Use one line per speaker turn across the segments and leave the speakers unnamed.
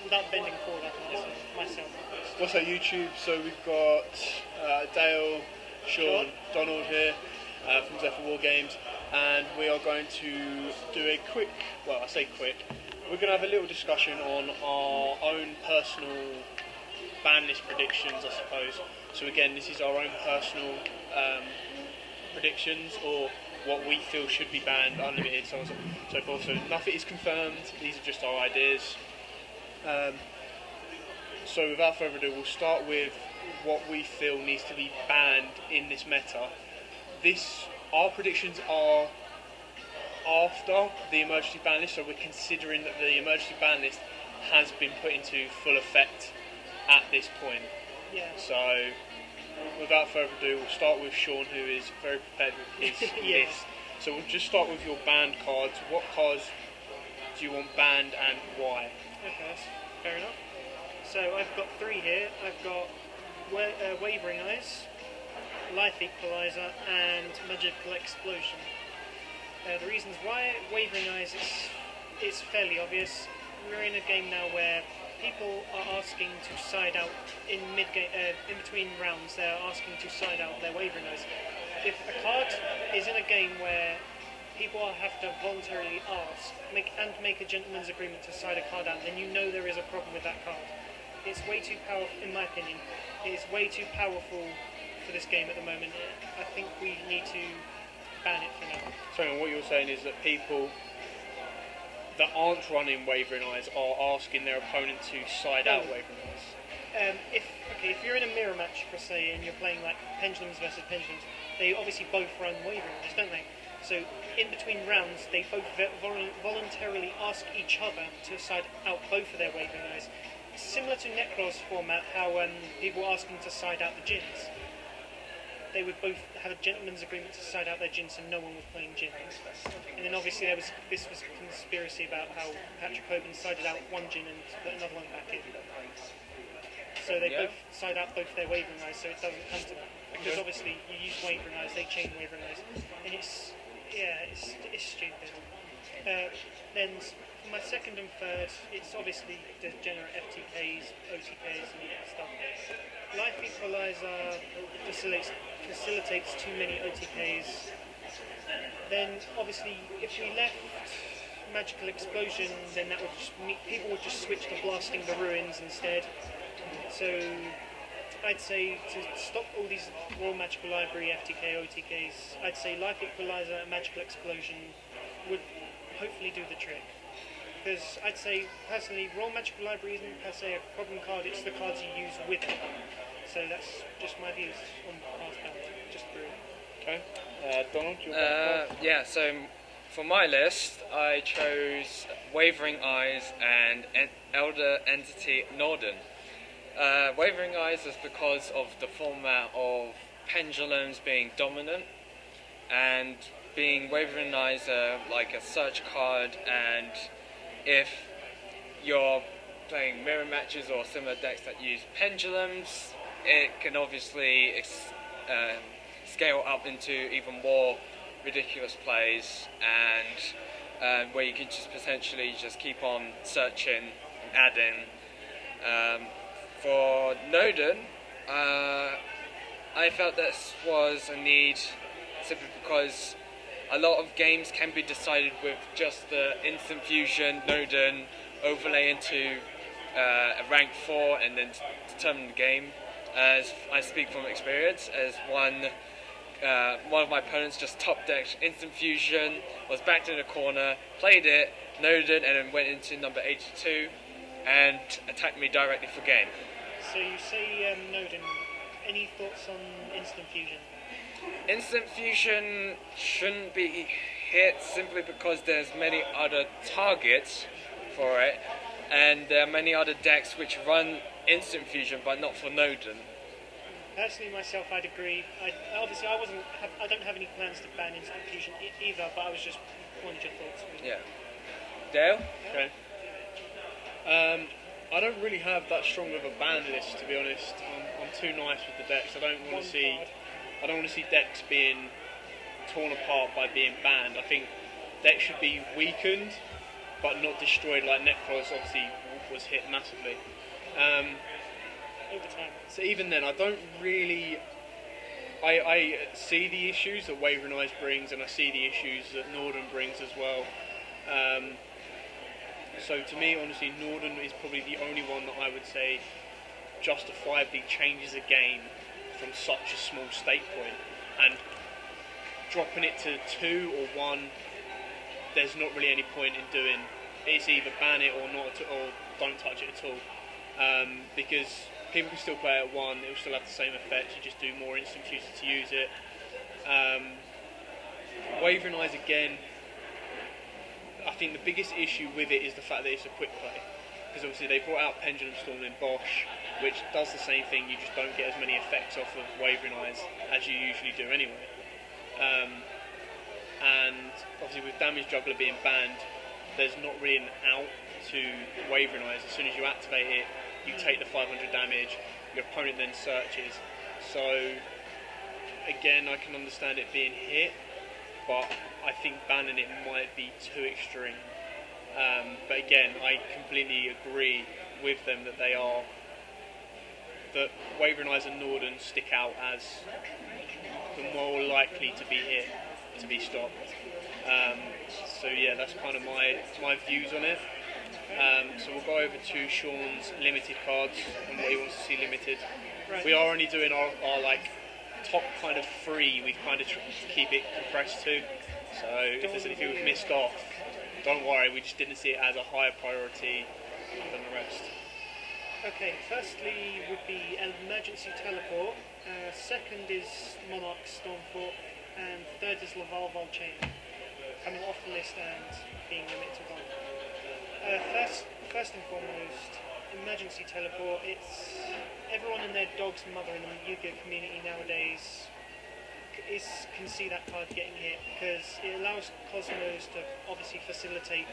without bending forward, I think this is myself.
What's our YouTube? So we've got Dale, Sean, Donald here from Zephyr War Games, and we are going to do a quick, well I say quick, we're going to have a little discussion on our own personal Banlist predictions, I suppose. So again, this is our own personal predictions, or what we feel should be banned, unlimited, so on and so forth. So nothing is confirmed, these are just our ideas. So without further ado, we'll start with what we feel needs to be banned in this meta. Our predictions are after the emergency ban list, so we're considering that the emergency ban list has been put into full effect at this point.
Yeah.
So without further ado, we'll start with Sean, who is very prepared with his list. So we'll just start with your banned cards. What cards do you want banned and why?
Okay, that's fair enough. So I've got 3 here. I've got Wavering Eyes, Life Equalizer, and Magical Explosion. The reasons why Wavering Eyes, it's fairly obvious. We're in a game now where people are asking to side out in mid-game, in between rounds. They're asking to side out their Wavering Eyes. If a card is in a game where people have to voluntarily ask, make a gentleman's agreement to side a card out, then you know there is a problem with that card. It's way too powerful, in my opinion. It's way too powerful for this game at the moment. I think we need to ban it for now.
So what you're saying is that people that aren't running Wavering Eyes are asking their opponent to side out Wavering Eyes.
If you're in a mirror match, per se, and you're playing like Pendulums versus Pendulums, they obviously both run Wavering Eyes, don't they? So in between rounds, they both voluntarily ask each other to side out both of their Wavering Eyes. Similar to Necros format, how people were asking to side out the Djinns. They would both have a gentleman's agreement to side out their Djinns, and no one was playing Djinns. And then obviously this was a conspiracy about how Patrick Hoban sided out one Djinn and put another one back in. So they both side out both their Wavering Eyes, so it doesn't come to that. Because obviously you use Wavering Eyes, they chain Wavering Eyes, and it's stupid. Then for my second and third, it's obviously degenerate FTKs, OTKs and stuff. Life Equalizer facilitates too many OTKs. Then obviously if we left Magical Explosion, then that would just people would just switch to blasting the ruins instead. So I'd say to stop all these Royal Magical Library, FTK, OTKs, I'd say Life Equalizer and Magical Explosion would hopefully do the trick. Because I'd say, personally, Royal Magical Library isn't per se a problem card, it's the cards you use with it. So that's just my views on cards banned, just through.
Okay. Donald, do you want
so for my list, I chose Wavering Eyes and Elder Entity Norden. Wavering Eyes is because of the format of Pendulums being dominant, and being Wavering Eyes like a search card, and if you're playing mirror matches or similar decks that use Pendulums, it can obviously scale up into even more ridiculous plays, and where you can just potentially just keep on searching and adding. For Norden, I felt this was a need simply because a lot of games can be decided with just the instant fusion Norden overlay into a rank 4 and then determine the game. As I speak from experience, as one of my opponents just top decked instant fusion, was backed in a corner, played it, Norden, and then went into number 82 and attacked me directly for game.
So you say Norden, any thoughts on instant fusion?
Instant fusion shouldn't be hit simply because there's many other targets for it, and there are many other decks which run instant fusion but not for Norden.
Personally, myself, I'd agree. I don't have any plans to ban instant fusion either, but I was just wanted your thoughts. Really.
Yeah. Dale?
Okay. I don't really have that strong of a ban list, to be honest. I'm too nice with the decks. I don't want to see decks being torn apart by being banned. I think decks should be weakened, but not destroyed like Necros obviously was hit massively.
Over time.
So even then, I don't really. I see the issues that Wavering Eyes brings, and I see the issues that Norden brings as well. So to me, honestly, Norden is probably the only one that I would say justifiably changes a game from such a small stake point, and dropping it to 2 or 1, there's not really any point in doing. It's either ban it or not, or don't touch it at all, because people can still play at 1. It will still have the same effect. You just do more instant uses to use it. Wavering Eyes again. I think the biggest issue with it is the fact that it's a quick play, because obviously they brought out Pendulum Storm in Bosch, which does the same thing. You just don't get as many effects off of Wavering Eyes as you usually do anyway. And obviously with Damage Juggler being banned, there's not really an out to Wavering Eyes. As soon as you activate it, you take the 500 damage, your opponent then searches. So again, I can understand it being hit, but I think banning it might be too extreme. But again, I completely agree with them that that Wavering Eyes and Norden stick out as the more likely to be hit, to be stopped. So yeah, that's kind of my views on it. So we'll go over to Sean's limited cards and what he wants to see limited.
Right.
We are only doing our like top kind of 3. We've kind of tried to keep it compressed to. So if there's anything we've missed off, don't worry. We just didn't see it as a higher priority than the rest.
Okay, firstly would be Emergency Teleport, second is Monarch Stormfort, and third is Laval Chain, coming off the list and being limited to 1. First and foremost, Emergency Teleport. It's everyone and their dog's mother in the Yu-Gi-Oh community nowadays can see that card getting hit, because it allows Cosmos to obviously facilitate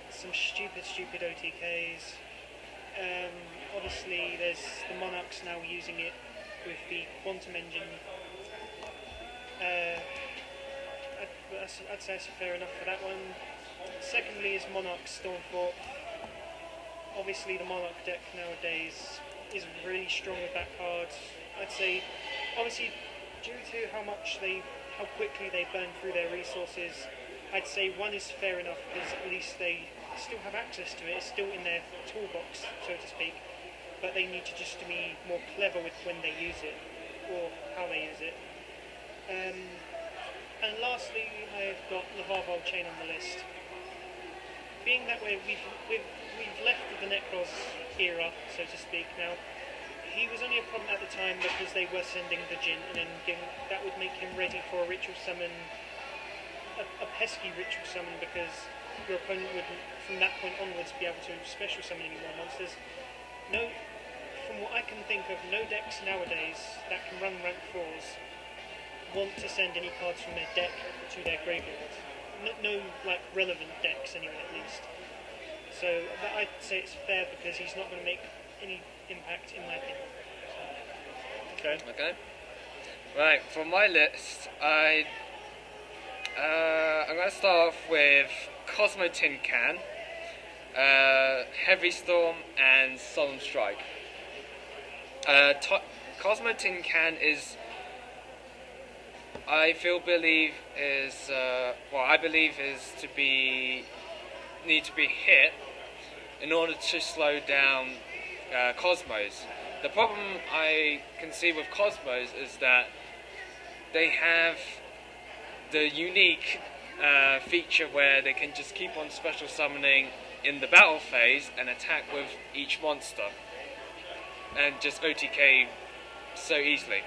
some stupid OTKs. Obviously there's the Monarchs now using it with the Quantum Engine. I'd say it's fair enough for that one. Secondly is Monarch Stormfort. Obviously the Monarch deck nowadays is really strong with that card. I'd say, obviously, due to how quickly they burn through their resources, I'd say 1 is fair enough, because at least they still have access to it. It's still in their toolbox, so to speak, but they need to just be more clever with when they use it, or how they use it. And lastly, I've got Laval Chain on the list. Being that way, we've left the Necros era, so to speak, now. He was only a problem at the time because they were sending the Jin, and then that would make him ready for a ritual summon, a pesky ritual summon, because your opponent wouldn't, from that point onwards, be able to special summon any more monsters. No, from what I can think of, no decks nowadays that can run rank 4s want to send any cards from their deck to their graveyard. No like relevant decks anyway, at least. So I'd say it's fair, because he's not going to make any impact in my opinion.
Okay. Right, for my list, I'm going to start off with Cosmo Tin Can, Heavy Storm, and Solemn Strike. Cosmo Tin Can is, I believe is to need to be hit in order to slow down Cosmos. The problem I can see with Cosmos is that they have the unique feature where they can just keep on special summoning in the battle phase and attack with each monster and just OTK so easily.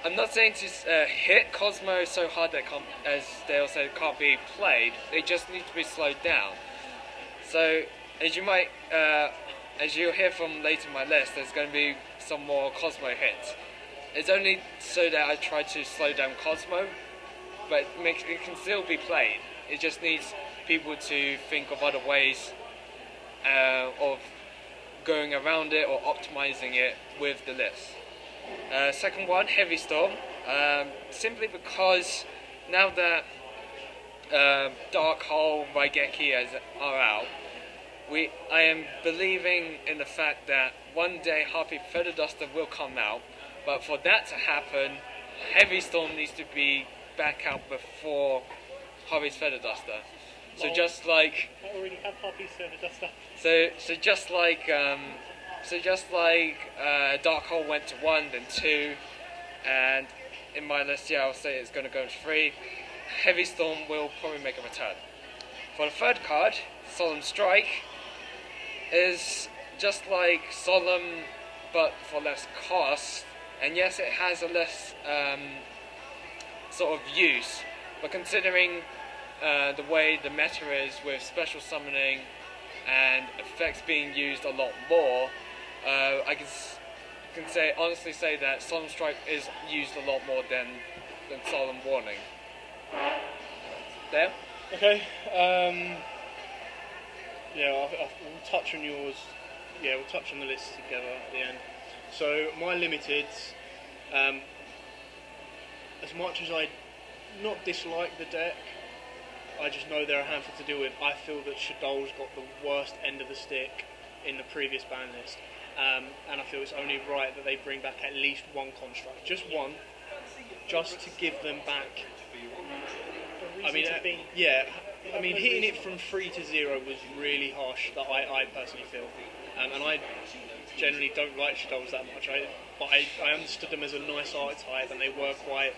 I'm not saying to hit Cosmo so hard that as they also can't be played. They just need to be slowed down. So as you'll hear from later in my list, there's going to be some more Cosmo hits. It's only so that I try to slow down Cosmo, but it can still be played. It just needs people to think of other ways of going around it or optimizing it with the list. Second one, Heavy Storm. Simply because now that Dark Hole, Raigeki are out, I am believing in the fact that one day Harpy Feather Duster will come out, but for that to happen, Heavy Storm needs to be back out before Harpy's Feather Duster. So just like
I already have Harpy's Feather Duster.
so just like Dark Hole went to 1, then 2, and in my list, yeah, I'll say it's going to go to 3. Heavy Storm will probably make a return. For the third card, Solemn Strike is just like Solemn, but for less cost. And yes, it has a less sort of use. But considering the way the meta is with special summoning and effects being used a lot more, I can honestly say that Solemn Strike is used a lot more than Solemn Warning. There?
Okay. Yeah, we'll touch on yours. Yeah, we'll touch on the list together at the end. So my limiteds, as much as I not dislike the deck, I just know they're a handful to deal with. I feel that Shadol's got the worst end of the stick in the previous ban list, and I feel it's only right that they bring back at least one construct, just one, just to give them back. I mean, yeah. I mean, hitting it from 3 to 0 was really harsh. That I personally feel, and I generally don't like Shadows that much. But I understood them as a nice archetype, and they were quite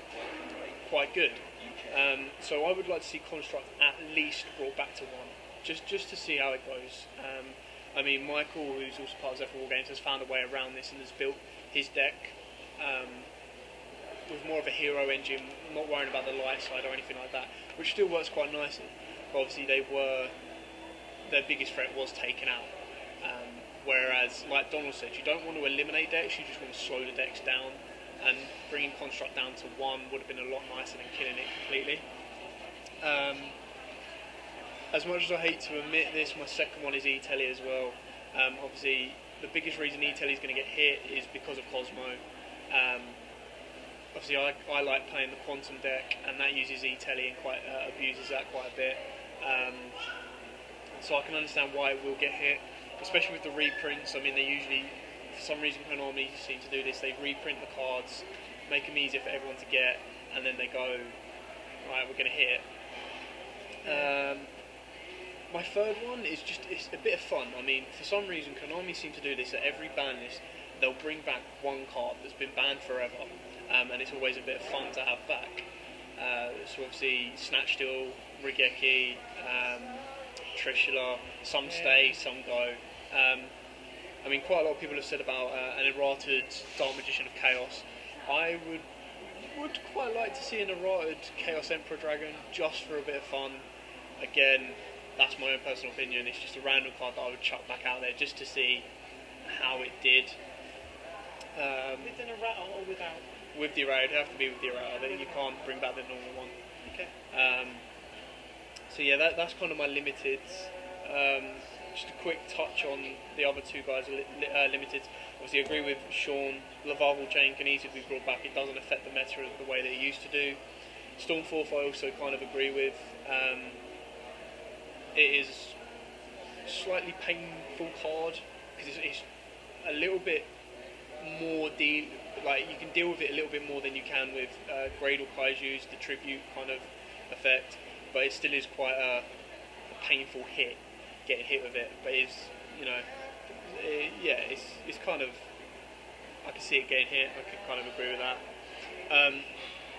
good. So I would like to see Construct at least brought back to 1, just to see how it goes. I mean, Michael, who's also part of Zephyr War Games, has found a way around this and has built his deck with more of a hero engine, not worrying about the light side or anything like that, which still works quite nicely. But obviously, their biggest threat was taken out. Whereas, like Donald said, you don't want to eliminate decks, you just want to slow the decks down, and bringing Construct down to 1 would have been a lot nicer than killing it completely. As much as I hate to admit this, my second one is E-Telly as well. Obviously, the biggest reason E-Telly is going to get hit is because of Cosmo. Obviously, I like playing the Quantum deck, and that uses E-Telly and quite abuses that quite a bit. So I can understand why it will get hit, especially with the reprints. I mean, they usually, for some reason, Konami seem to do this. They reprint the cards, make them easier for everyone to get, and then they go, right, we're going to hit. My third one is it's a bit of fun. I mean, for some reason, Konami seem to do this at every ban list. They'll bring back one card that's been banned forever, and it's always a bit of fun to have back. So obviously, Snatch Steal, Rigeki, Trishula, some stay, some go. I mean, quite a lot of people have said about an errated Dark Magician of Chaos. I would quite like to see an errated Chaos Emperor Dragon, just for a bit of fun. Again, that's my own personal opinion. It's just a random card that I would chuck back out there just to see how it did.
With an errata or without?
With the errata, it'd have to be with the errata. You can't bring back the normal one.
Okay.
So yeah, that's kind of my limiteds. Just a quick touch on the other two guys' limiteds. Obviously, I agree with Sean. Lavarval Chain can easily be brought back. It doesn't affect the meta the way that it used to do. Stormforth I also kind of agree with. It is a slightly painful card because it's a little bit more like you can deal with it a little bit more than you can with Gradle Kaiju's, the tribute kind of effect, but it still is quite a painful hit, getting hit with it. But it's, it's kind of, I can see it getting hit. I can kind of agree with that.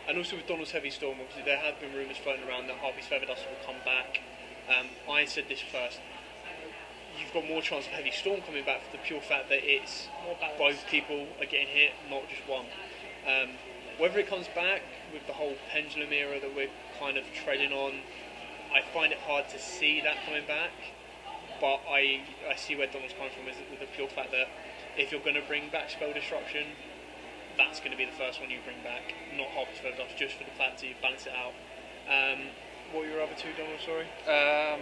And also with Donald's Heavy Storm, obviously there have been rumours floating around that Harpy's Feather Duster will come back. I said this first. You've got more chance of Heavy Storm coming back for the pure fact that it's both people are getting hit, not just one. Whether it comes back with the whole pendulum era that we're kind of treading on, I find it hard to see that coming back. But I see where Donald's coming from, is with the pure fact that if you're going to bring back Spell Disruption, that's going to be the first one you bring back, not Harpy's Feather Duster, just for the fact that you balance it out. What were your other two, Donald? Sorry.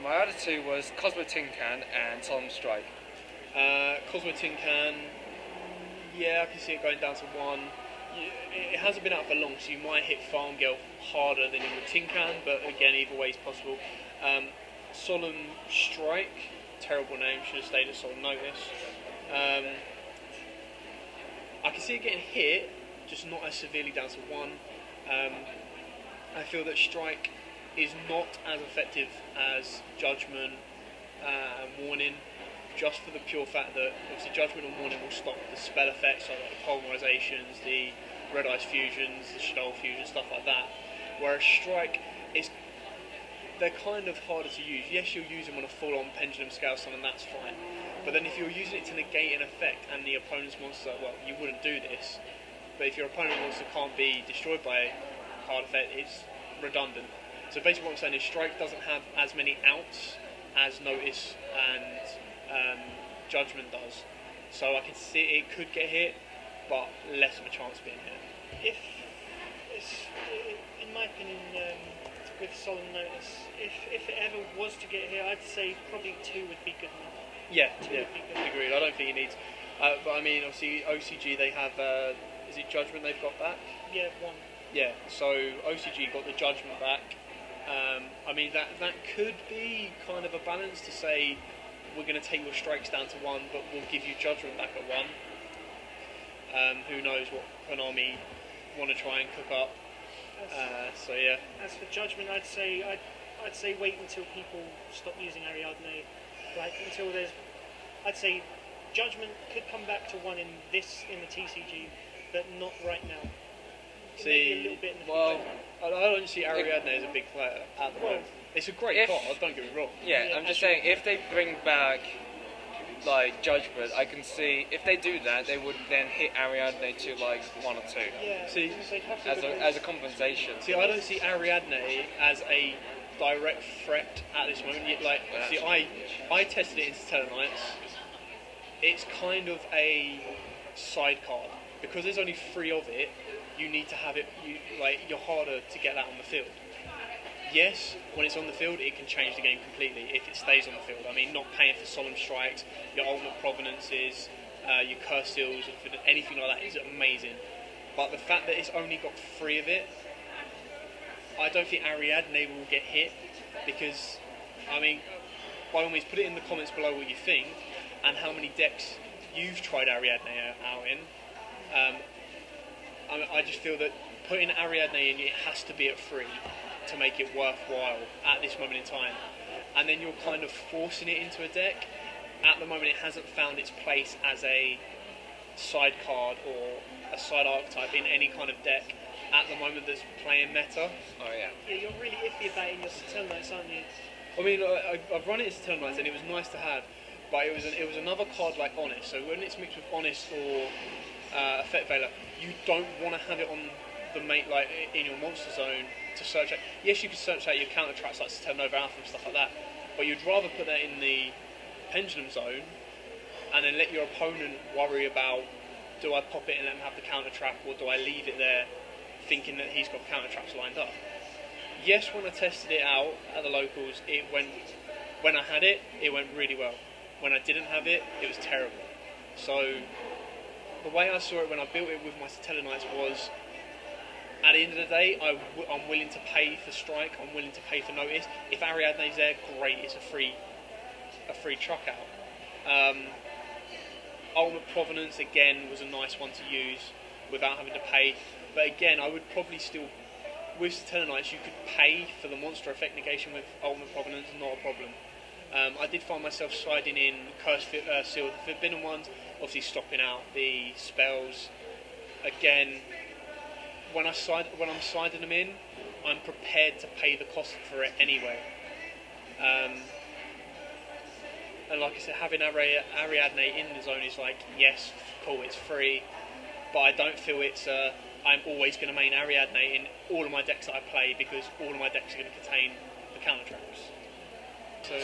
My other two was Cosmo Tin Can and Solemn Strike.
Cosmo Tin Can, yeah, I can see it going down to 1. It hasn't been out for long, so you might hit Farm Girl harder than you would Tin Can, but again, either way is possible. Solemn Strike, terrible name, should have stayed at Solemn Notice. I can see it getting hit, just not as severely down to 1. I feel that Strike is not as effective as Judgment and Warning, just for the pure fact that obviously Judgment and Warning will stop the spell effects, so like the polymerizations, the Red Eyes fusions, the Stoll fusion, stuff like that. Whereas Strike is, they're kind of harder to use. Yes, you'll use them on a full-on pendulum scale summon, that's fine. But then if you're using it to negate an effect and the opponent's monster, well, you wouldn't do this. But if your opponent's monster can't be destroyed by a card effect, it's redundant. So basically what I'm saying is Strike doesn't have as many outs as Notice and Judgment does. So I can see it could get hit, but less of a chance of being hit.
If it's, in my opinion, with Solemn Notice, if it ever was to get here, I'd say probably 2 would be good enough.
Yeah,
Two would be good.
agreed. I don't think it needs. But I mean, obviously, OCG they have. Is it Judgment they've got back?
Yeah, 1.
Yeah. So OCG got the Judgment back. I mean, that could be kind of a balance to say we're going to take your strikes down to 1, but we'll give you Judgment back at 1. Who knows what Konami want to try and cook up. So yeah.
As for Judgment, I'd say wait until people stop using Ariadne. Like until there's, I'd say Judgment could come back to 1 in the TCG, but not right now. It may be a little bit in the future.
I don't see Ariadne as a big player at the moment. It's a great card, don't get me wrong.
Yeah, I'm just saying, if they bring back like Judgment, I can see if they do that, they would then hit Ariadne to like 1 or 2.
Yeah,
see,
as a compensation.
See, I don't see Ariadne as a direct threat at this moment. Like, see, I tested it into Tellarknights. It's kind of a side card because there's only 3 of it. You need to have it. You're harder to get that on the field. Yes, when it's on the field, it can change the game completely if it stays on the field. I mean, not paying for Solemn Strikes, your Ultimate Provenances, your Curse Seals, anything like that is amazing. But the fact that it's only got 3 of it, I don't think Ariadne will get hit because, I mean, by all means, put it in the comments below what you think and how many decks you've tried Ariadne out in. I just feel that putting Ariadne in, it has to be at 3 to make it worthwhile at this moment in time. And then you're kind of forcing it into a deck. At the moment, it hasn't found its place as a side card or a side archetype in any kind of deck at the moment that's playing meta.
Oh yeah.
Yeah, you're really iffy about it in your Tellarknights, aren't you?
I mean, I've run it as Tellarknights and it was nice to have, but it was another card like Honest. So when it's mixed with Honest or Effect Veiler, you don't want to have it on the in your monster zone to search out. Yes, you can search out your counter traps like Supernova Alpha and stuff like that, but you'd rather put that in the pendulum zone and then let your opponent worry about, do I pop it and let him have the counter trap, or do I leave it there thinking that he's got counter traps lined up. Yes, when I tested it out at the locals, when I had it, it went really well. When I didn't have it, it was terrible. So the way I saw it when I built it with my Tellarknights was, at the end of the day, I'm willing to pay for Strike, I'm willing to pay for Notice. If Ariadne's there, great, it's a free truck out. Ultimate Provenance, again, was a nice one to use without having to pay. But again, I would probably still, with Tellarknights, you could pay for the monster effect negation with Ultimate Provenance, not a problem. I did find myself sliding in Curse Seal, the Forbidden ones, obviously stopping out the spells. Again, when I'm sliding them in, I'm prepared to pay the cost for it anyway. And like I said, having Ariadne in the zone is like, yes, cool, it's free, but I don't feel it's I'm always going to main Ariadne in all of my decks that I play because all of my decks are going to contain the counter traps. So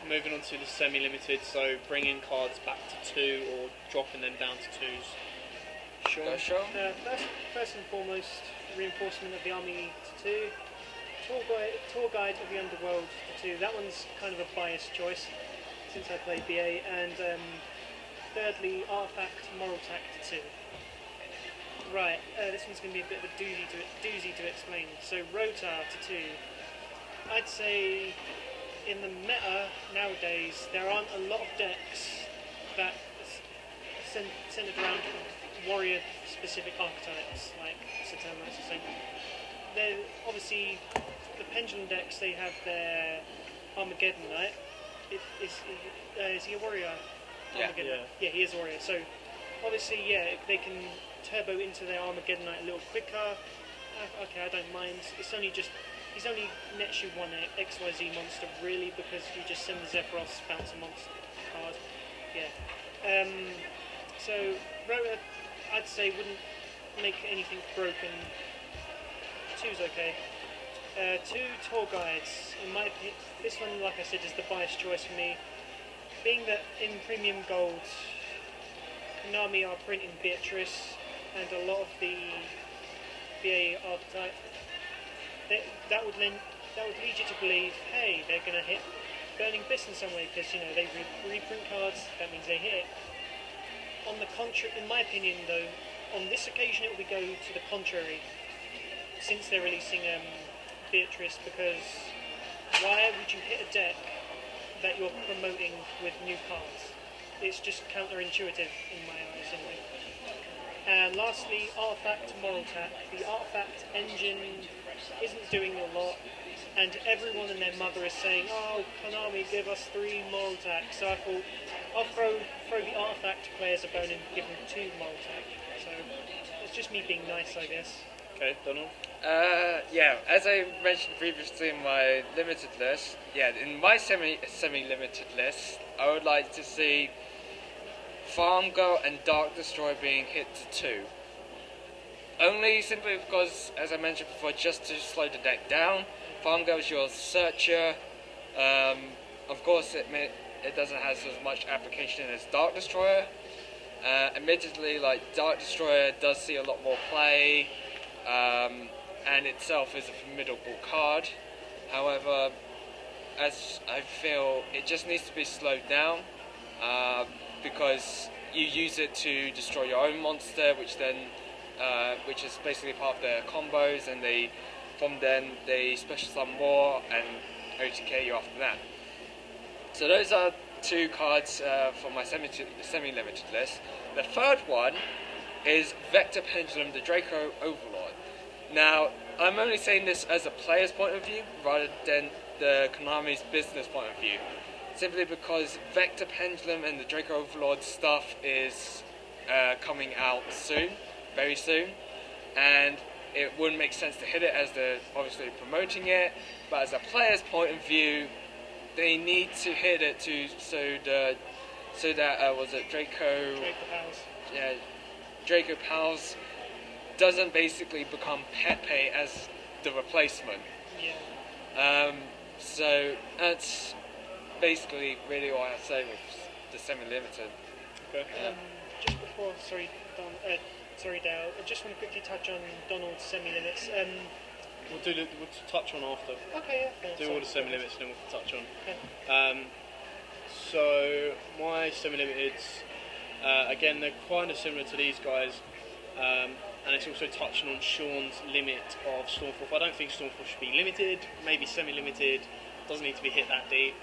moving on to the semi-limited, so bringing cards back to 2 or dropping them down to 2s.
Sure.
First and foremost, reinforcement of the army to 2. Tour guide of the underworld to 2. That one's kind of a biased choice since I played BA. And thirdly, artifact moral tact to 2. Right, this one's going to be a bit of a doozy to explain. So Rotar to 2. I'd say in the meta nowadays, there aren't a lot of decks that centered around warrior-specific archetypes, like Saturn Knights or something. They're obviously the pendulum decks. They have their Armageddon Knight. Is he a warrior?
Yeah.
Yeah, he is a warrior. So obviously, yeah, they can turbo into their Armageddon Knight a little quicker. Okay, I don't mind. He's only nets you one XYZ monster really, because you just send the Zephyros, bounce a monster card. Yeah. So Rota, I'd say, wouldn't make anything broken. 2's okay. 2 tour guides. In my opinion, this one, like I said, is the biased choice for me. Being that in Premium Gold, Konami are printing Beatrice and a lot of the BA archetype, that would lead you to believe, hey, they're going to hit Burning Bliss in some way, because they reprint cards. That means they hit. On the contrary, in my opinion, though, on this occasion it will go to the contrary, since they're releasing Beatrice, because why would you hit a deck that you're promoting with new cards? It's just counterintuitive in my eyes, anyway. And lastly, Artifact Moral Tap. The Artifact engine isn't doing a lot, and everyone and their mother is saying, "Oh, Konami, give us 3 Moral Tap." So I thought, I'll throw the Artifact players a bone and give them 2 Moral Tap. So it's just me being nice, I guess.
Okay, Donald?
Yeah, as I mentioned previously in my limited list, in my semi-limited list, I would like to see Farm Girl and Dark Destroyer being hit to 2. Only simply because, as I mentioned before, just to slow the deck down. Farm Girl is your searcher. Of course, it doesn't have as much application as Dark Destroyer. Admittedly, Dark Destroyer does see a lot more play, and itself is a formidable card. However, as I feel, it just needs to be slowed down, because you use it to destroy your own monster, which is basically part of their combos, and from then they special summon more and OTK you after that. So those are 2 cards for my semi-limited list. The third one is Vector Pendulum, the Draco Overlord. Now, I'm only saying this as a player's point of view rather than the Konami's business point of view, simply because Vector Pendulum and the Draco Overlord stuff is coming out soon, very soon, and it wouldn't make sense to hit it as they're obviously promoting it, but as a player's point of view, they need to hit it so that was it Draco
Pals.
Yeah, Draco Pals doesn't basically become Pepe as the replacement.
Yeah.
So that's basically really what I say with the semi-limited.
Okay.
Just before, sorry, Dale, I just want to quickly touch on Donald's semi-limits.
We'll touch on after.
Okay, yeah.
Do all the semi-limits and then we'll touch on.
Okay.
So my semi-limiteds, again, they're kind of similar to these guys, and it's also touching on Sean's limit of Stormforth. I don't think Stormforth should be limited, maybe semi-limited, doesn't need to be hit that deep.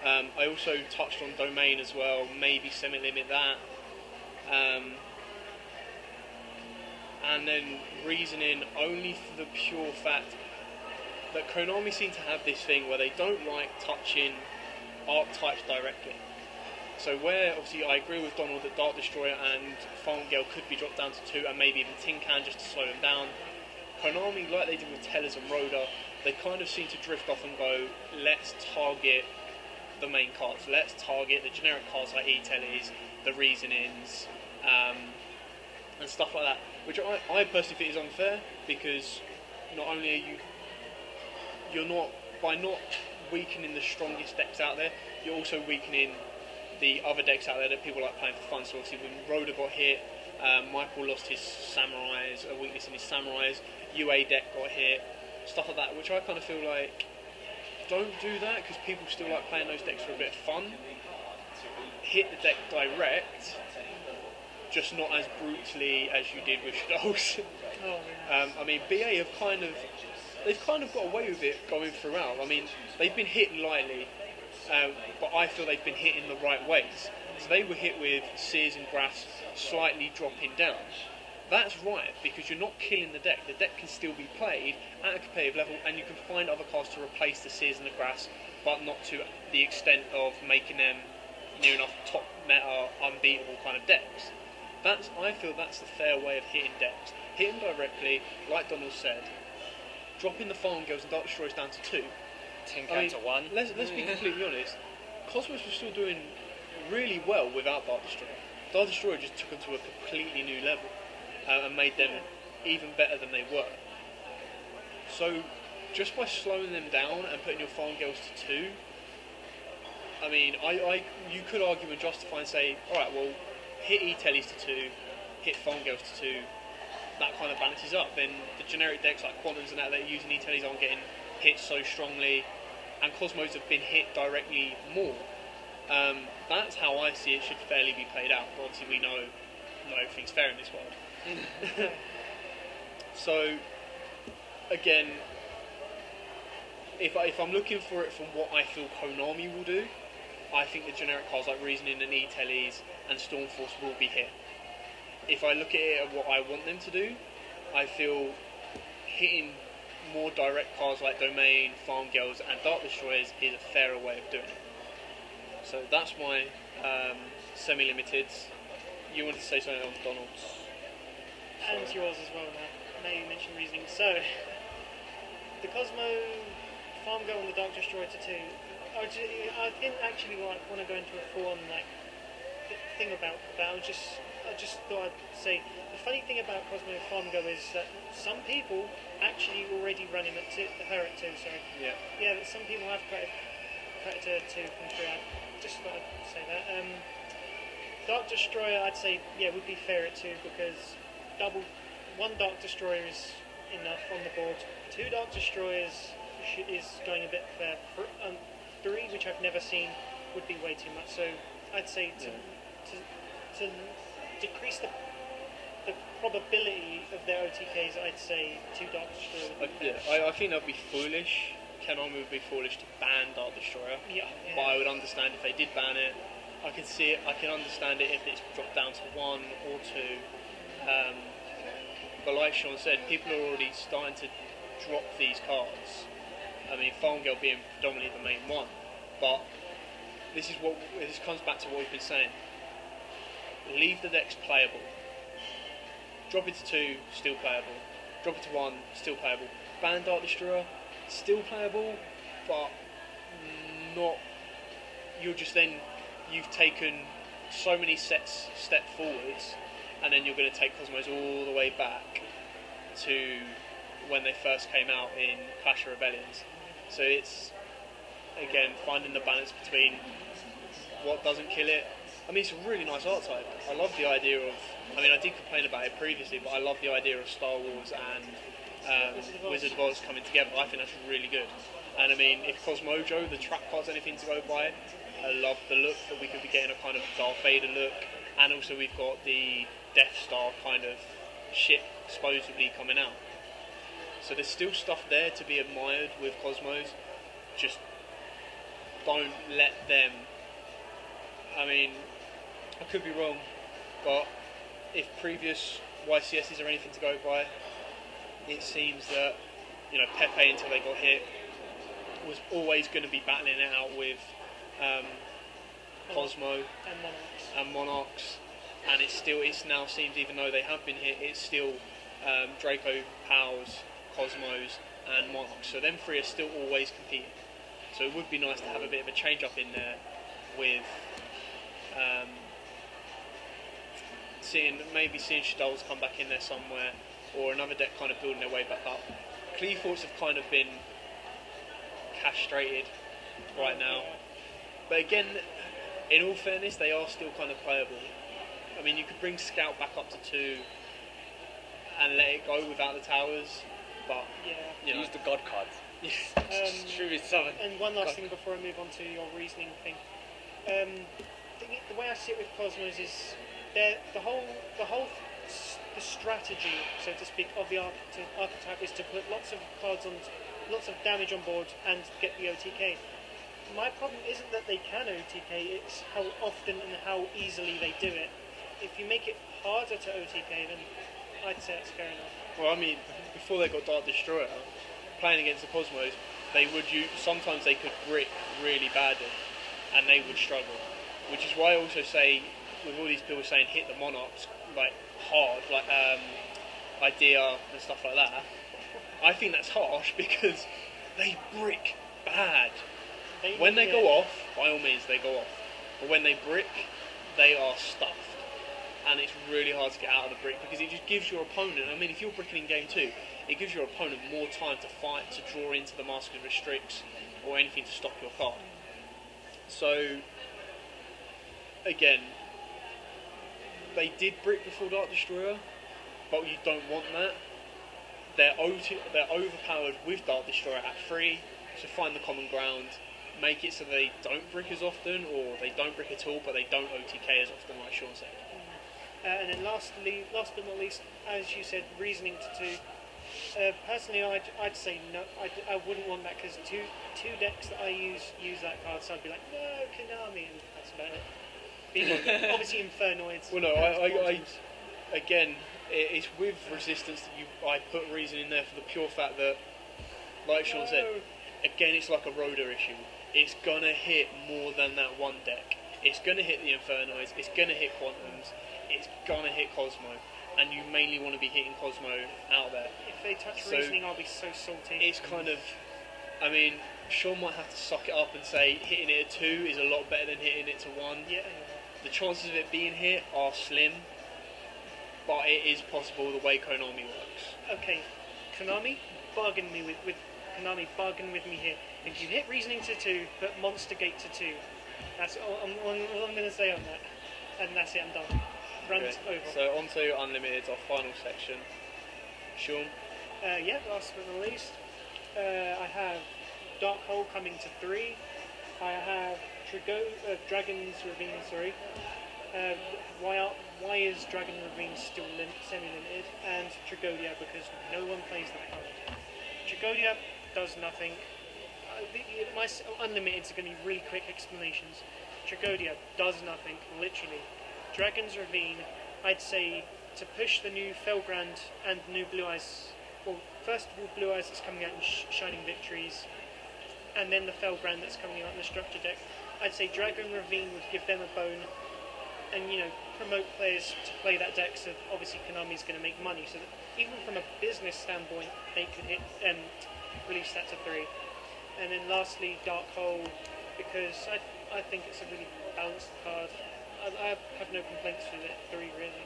I also touched on Domain as well, maybe semi-limit that. And then reasoning only for the pure fact that Konami seem to have this thing where they don't like touching archetypes directly. So where, obviously, I agree with Donald that Dark Destroyer and Farm Girl could be dropped down to 2, and maybe even Tin Can just to slow them down. Konami, like they did with Tellers and Rhoda, they kind of seem to drift off and go, let's target the main cards. Let's target the generic cards like E-Tellers, the Reasonings, and stuff like that. Which I personally think is unfair, because not only are you're not, by not weakening the strongest decks out there, you're also weakening the other decks out there that people like playing for fun. So obviously when Rhoda got hit, Michael lost his Samurais, a weakness in his Samurais, UA deck got hit, stuff like that, which I kind of feel like, don't do that, because people still like playing those decks for a bit of fun. Hit the deck direct, just not as brutally as you did with Stolz. I mean, BA have kind of got away with it going throughout. I mean, they've been hit lightly, but I feel they've been hit in the right ways. So they were hit with Sears and Grass slightly dropping down. That's right, because you're not killing the deck. The deck can still be played at a competitive level, and you can find other cards to replace the Sears and the Grass, but not to the extent of making them near enough top meta, unbeatable kind of decks. I feel that's the fair way of hitting decks. Hit them directly, like Donald said, dropping the Farm Girls and Dark Destroyers down to 2.
Tin can to 1.
Let's be completely honest. Cosmos was still doing really well without Dark Destroyer. Dark Destroyer just took them to a completely new level and made them even better than they were. So, just by slowing them down and putting your Farm Girls to 2, I mean, you could argue and justify and say, alright, well, hit E-Tellies to 2, hit Farm Girls to 2, that kind of balances up. Then the generic decks like Quantums and that are using E-Tellies aren't getting hit so strongly, and Cosmos have been hit directly more. That's how I see it should fairly be played out, but obviously we know not everything's fair in this world. So, again, if I'm looking for it from what I feel Konami will do, I think the generic cards like Reasoning and E-Tellies and Stormforce will be hit. If I look at it at what I want them to do, I feel hitting more direct cards like Domain, Farm Girls and Dark Destroyers is a fairer way of doing it. So that's my semi-limiteds. You wanted to say something on Donald's?
And yours as well, now you mentioned Reasoning. So, the Cosmo, Farm Girl and the Dark Destroyer to 2, I didn't actually want to go into a full-on thing about that. I just thought I'd say, the funny thing about Cosmo Farm Girl is that some people actually already run him at 2, her at 2, sorry. Yeah, but some people have cut it to 2 from 3. I just thought I'd say that. Dark Destroyer, I'd say, would be fair at 2, because one Dark Destroyer is enough on the board. 2 Dark Destroyers is going a bit fair. 3, which I've never seen, would be way too much. So I'd say to decrease the probability of their OTKs, I'd say 2 Dark Destroyers.
I think that would be foolish. Konami would be foolish to ban Dark Destroyer. Yeah. But I would understand if they did ban it. I can see it. I can understand it if it's dropped down to 1 or 2. But like Sean said, people are already starting to drop these cards. I mean, Farm Girl being predominantly the main one. But this comes back to what we've been saying. Leave the decks playable. Drop it to 2, still playable. Drop it to 1, still playable. Ban Dark Destroyer, still playable, but not. You've taken so many step forwards, and then you're going to take Cosmos all the way back to when they first came out in Clash of Rebellions. So it's, again, finding the balance between what doesn't kill it. I mean, it's a really nice art type. I love the idea of, I did complain about it previously, but I love the idea of Star Wars and Wizard of Oz coming together. I think that's really good. And I mean, if Cosmojo, the trap card's anything to go by, I love the look that we could be getting a kind of Darth Vader look. And also we've got the Death Star kind of ship supposedly coming out. So there's still stuff there to be admired with Cosmos. Just don't let them. I mean, I could be wrong, but if previous YCSs are anything to go by, it seems that Pepe, until they got hit, was always going to be battling it out with Cosmo and Monarchs, and it now seems, even though they have been hit, it's still Draco, Pals, Cosmos and Monarchs. So them 3 are still always competing. So it would be nice to have a bit of a change up in there with seeing Shadow's come back in there somewhere, or another deck kind of building their way back up. Cleathorts have kind of been castrated right now. But again, in all fairness, they are still kind of playable. I mean, you could bring Scout back up to 2 and let it go without the towers, but
use the God cards. True summon.
And one last thing before I move on to your reasoning thing. The way I see it with Cosmos is the strategy, so to speak, of the archetype is to put lots of cards on, lots of damage on board and get the OTK. my problem isn't that they can OTK, it's how often and how easily they do it. If you make it harder to OTK, then I'd say it's fair enough.
Well, I mean, before they got Dark Destroyer, playing against the Cosmos, they would sometimes they could brick really badly, and they would struggle. Which is why I also say, with all these people saying hit the Monarchs like hard, like Idea and stuff like that, I think that's harsh because they brick bad. When they go off, by all means they go off, but when they brick, they are stuffed. And it's really hard to get out of the brick because it just gives your opponent, I mean, if you're bricking in game 2, it gives your opponent more time to fight, to draw into the Mask of Restricts or anything to stop your card. So, again, they did brick before Dark Destroyer, but you don't want that. They're overpowered with Dark Destroyer at 3, so find the common ground, make it so they don't brick as often, or they don't brick at all, but they don't OTK as often, like Sean said.
And then last but not least, as you said, reasoning to 2. Personally, I'd say no. I wouldn't want that because two decks that I use that card, so I'd be like, no, Konami, and that's about it. Being obviously Infernoids.
Well, no, I again, it's with Resistance that I put reason in there for the pure fact that, like Sean said, again, it's like a Rhoda issue. It's gonna hit more than that one deck. It's gonna hit the Infernoids. It's gonna hit Quantums. It's gonna hit Cosmo, and you mainly want to be hitting Cosmo out there.
If they touch reasoning, I'll be so salty.
It's kind of, I mean, Sean might have to suck it up and say hitting it at 2 is a lot better than hitting it to 1.
Yeah.
The chances of it being hit are slim, but it is possible the way Konami works.
Okay, Konami, bargain with me here. If you hit reasoning to 2, put Monster Gate to 2. That's all I'm going to say on that, and that's it. I'm done. Rant over.
So on to Unlimited, our final section. Sean?
Last but not least, I have Dark Hole coming to 3. I have Dragon's Ravine, sorry. Why is Dragon Ravine still semi-limited? And Tragodia, because no one plays that card. Tragodia does nothing. My Unlimiteds are going to be really quick explanations. Tragodia does nothing, literally. Dragon's Ravine, I'd say, to push the new Felgrand and new Blue Eyes. Well, first of all, Blue Eyes that's coming out in Shining Victories, and then the Felgrand that's coming out in the structure deck. I'd say Dragon Ravine would give them a bone, and promote players to play that deck. So obviously Konami's going to make money. So that even from a business standpoint, they could release that to 3. And then lastly, Dark Hole, because I think it's a really balanced card. I have no complaints with it. 3 really.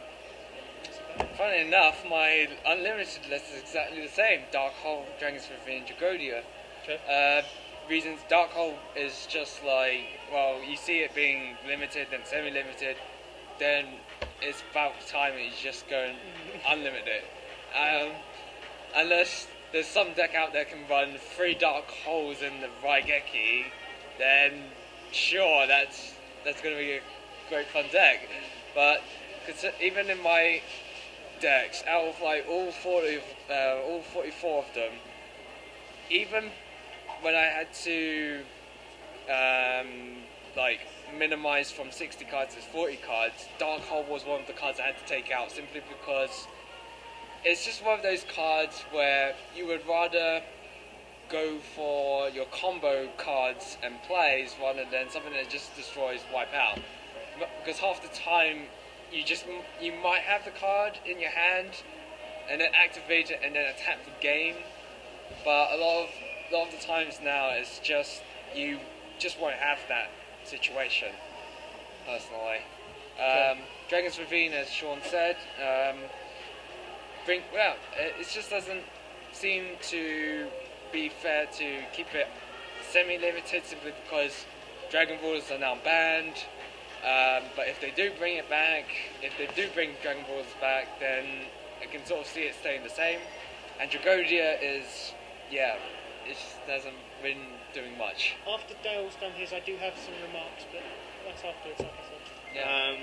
Funny enough, my Unlimited list is exactly the same. Dark Hole, Dragon's Ravine, Tragodia.
Okay.
Reasons Dark Hole is just like, well, you see it being limited, then semi-limited, then it's about time that you just go and unlimit it. Unless there's some deck out there can run 3 Dark Holes in the Raigeki, then sure, that's going to be a great fun deck. But even in my decks, out of like all 44 of them, even when I had to minimize from 60 cards to 40 cards, Dark Hole was one of the cards I had to take out simply because it's just one of those cards where you would rather go for your combo cards and plays rather than something that just destroys, wipe out. Because half the time you might have the card in your hand and then activate it and then attack the game, but a lot of the times now it's just you just won't have that situation. Personally, Dragon's Ravine, as Sean said, it just doesn't seem to be fair to keep it semi-limited simply because Dragon Balls are now banned. But if they do bring it back, if they do bring Dragon Balls back, then I can sort of see it staying the same. And Tragodia is, it just hasn't been doing much.
After Dale's done his, I do have some remarks, but that's afterwards, like I said.
Yeah.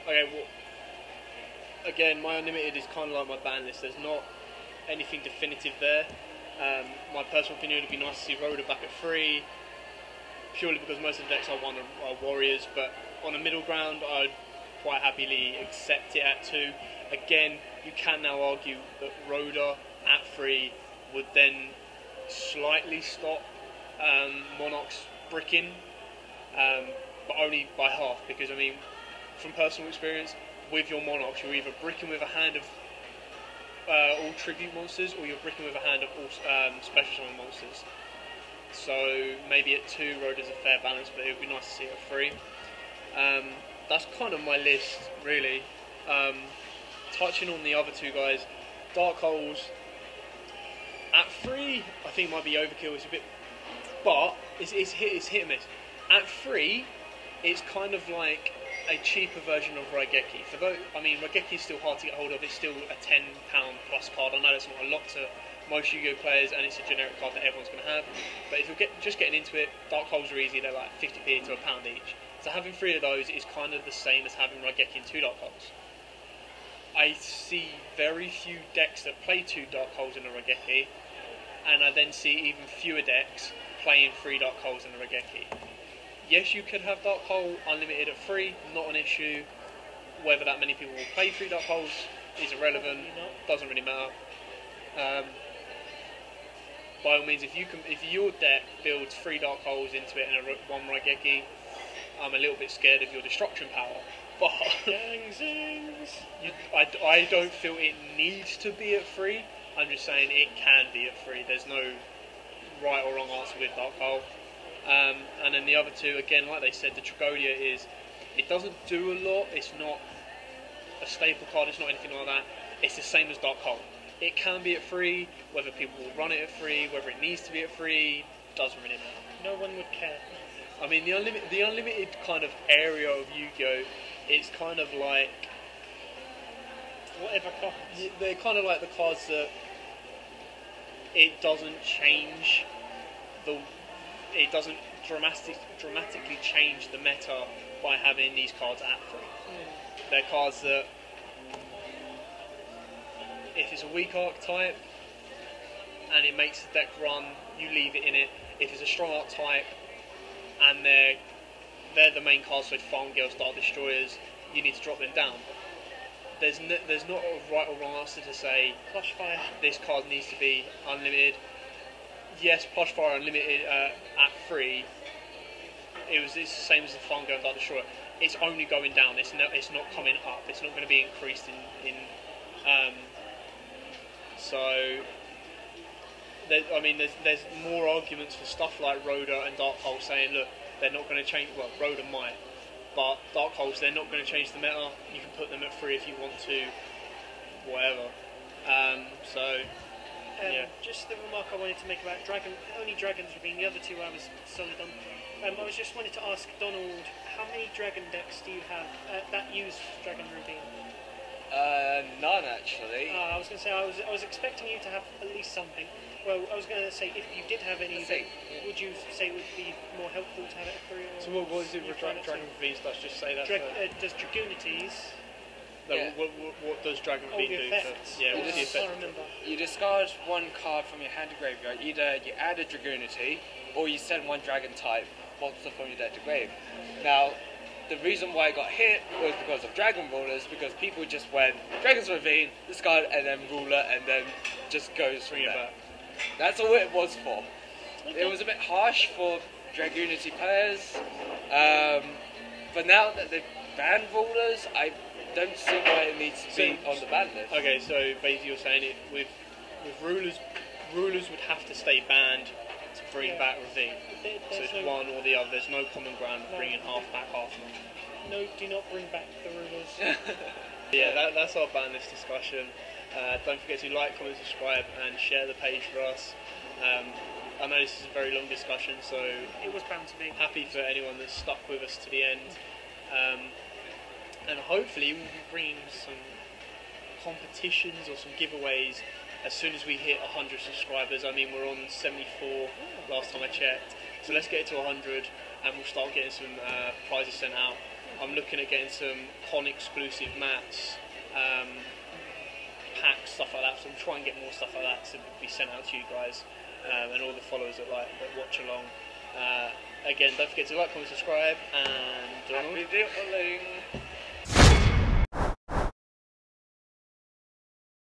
Okay, well, again, my Unlimited is kind of like my ban list. There's not anything definitive there. My personal opinion would be nice to see Rhoda back at 3. purely because most of the decks I won are warriors, but on a middle ground I'd quite happily accept it at 2. Again, you can now argue that Rhoda at 3 would then slightly stop Monarch's bricking, but only by half, because I mean, from personal experience, with your Monarchs, you're either bricking with a hand of all tribute monsters, or you're bricking with a hand of all special summon monsters. So maybe at 2, Rhoda's a fair balance, but it would be nice to see it at 3. That's kind of my list, really. Touching on the other 2 guys, Dark Holes at 3, I think might be overkill. It's a bit, but it's hit and miss. At 3, it's kind of like a cheaper version of Raigeki. For though, I mean, Raigeki is still hard to get hold of. It's still a £10 plus card. I know that's not a lot to most Yu-Gi-Oh players, and it's a generic card that everyone's going to have. But if you're just getting into it, Dark Holes are easy. They're like 50p to £1 each. So having 3 of those is kind of the same as having Raigeki and 2 Dark Holes. I see very few decks that play 2 Dark Holes in a Raigeki, and I then see even fewer decks playing 3 Dark Holes in a Raigeki. Yes, you could have Dark Hole unlimited at 3, not an issue. Whether that many people will play 3 Dark Holes is irrelevant, doesn't really matter. By all means, if your deck builds 3 Dark Holes into it and 1 Raigeki, I'm a little bit scared of your destruction power. But I don't feel it needs to be at 3. I'm just saying it can be at 3. There's no right or wrong answer with Dark Hole. And then the other 2, again, like they said, the Tragonia it doesn't do a lot. It's not a staple card. It's not anything like that. It's the same as Dark Hole. It can be at 3. Whether people will run it at 3, whether it needs to be at 3, doesn't really matter.
No one would care.
I mean, the unlimited kind of area of Yu-Gi-Oh! It's kind of like
whatever cards.
They're kind of like the cards that it doesn't change it doesn't dramatically change the meta by having these cards at 3. They're cards that, if it's a weak archetype and it makes the deck run, you leave it in it. If it's a strong archetype and they're the main cards, so Farm Girls, Dark Destroyers, you need to drop them down. There's not a right or wrong answer to say
Plush Fire,
this card needs to be unlimited. Yes, Plush Fire Unlimited at 3, it's the same as the Farm Girl and Dark Destroyer. It's only going down. It's not coming up. It's not going to be increased in so I mean, there's more arguments for stuff like Rhoda and Dark Hole saying, look, they're not going to change. Well, Rhoda might, but Dark Holes, they're not going to change the meta. You can put them at 3 if you want to, whatever. Yeah.
Just the remark I wanted to make about only Dragons Ravine. The other 2 I was solid on. I was just wanted to ask Donald, how many Dragon decks do you have that use Dragon Ravine?
None actually.
I was going to say I was expecting you to have at least something. Well, I was going to say if you did have any, would you say it would be more helpful to have it at 3? Or
so what is it with Dragon Ravine? Let's just say that.
Does Dragonities?
No, yeah. What does Dragon Ravine do?
Effects.
What's the effect?
I remember.
You discard 1 card from your hand to graveyard. Either you add a Dragonity, or you send 1 Dragon type monster from your deck to grave. Now, the reason why I got hit was because of Dragon Rulers, because people just went Dragon's Ravine, discard, and then Ruler, and then just goes from there. That's all it was for. Okay. It was a bit harsh for Dragonity players, but now that they've banned Rulers, I don't see why it needs to be on the ban list.
Okay, so basically you're saying it with Rulers would have to stay banned to bring back Ravine. So it's one or the other. There's no common ground of bringing half back, half not.
No, do not bring back the Rulers.
Yeah, that's our ban list discussion. Don't forget to like, comment, subscribe, and share the page for us. I know this is a very long discussion, so
it was bound to be.
Happy for anyone that's stuck with us to the end. And hopefully we'll be bringing some competitions or some giveaways as soon as we hit 100 subscribers. I mean, we're on 74 last time I checked, so let's get it to 100 and we'll start getting some prizes sent out. I'm looking at getting some con exclusive mats, packs, stuff like that, so we'll try and get more stuff like that to be sent out to you guys and all the followers that watch along. again, don't forget to like, comment, subscribe, and Donald.
Happy dealing.